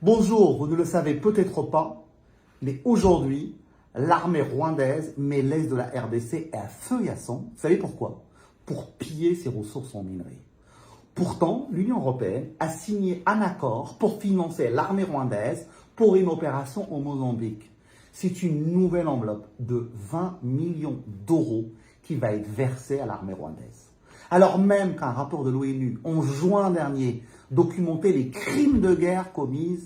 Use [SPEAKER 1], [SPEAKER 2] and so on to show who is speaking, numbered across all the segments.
[SPEAKER 1] Bonjour, vous ne le savez peut-être pas, mais aujourd'hui, l'armée rwandaise met l'est de la RDC à feu et à sang. Vous savez pourquoi? Pour piller ses ressources en minerais. Pourtant, l'Union européenne a signé un accord pour financer l'armée rwandaise pour une opération au Mozambique. C'est une nouvelle enveloppe de 20 millions d'euros qui va être versée à l'armée rwandaise. Alors même qu'un rapport de l'ONU en juin dernier documentait les crimes de guerre commis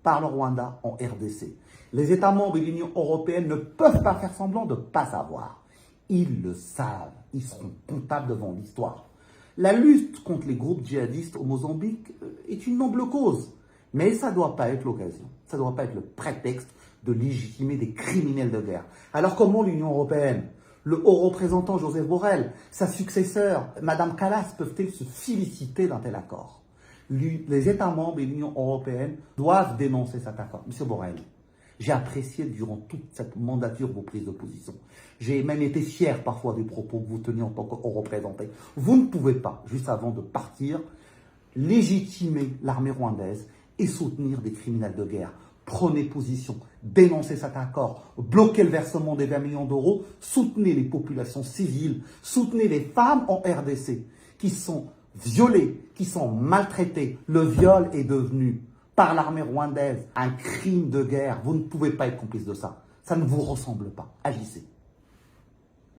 [SPEAKER 1] par le Rwanda en RDC. Les États membres de l'Union européenne ne peuvent pas faire semblant de ne pas savoir. Ils le savent, ils seront comptables devant l'histoire. La lutte contre les groupes djihadistes au Mozambique est une noble cause, mais ça ne doit pas être l'occasion, ça ne doit pas être le prétexte de légitimer des criminels de guerre. Alors comment l'Union européenne, le haut représentant Joseph Borrell, sa successeur, Madame Kallas, peuvent-ils se féliciter d'un tel accord? Les États membres et l'Union européenne doivent dénoncer cet accord. Monsieur Borrell, j'ai apprécié durant toute cette mandature vos prises de position. J'ai même été fier parfois des propos que vous teniez en tant que haut représentant. Vous ne pouvez pas, juste avant de partir, légitimer l'armée rwandaise et soutenir des criminels de guerre. Prenez position, dénoncez cet accord, bloquez le versement des 20 millions d'euros, soutenez les populations civiles, soutenez les femmes en RDC qui sont violées, qui sont maltraitées. Le viol est devenu, par l'armée rwandaise, un crime de guerre. Vous ne pouvez pas être complice de ça. Ça ne vous ressemble pas. Agissez.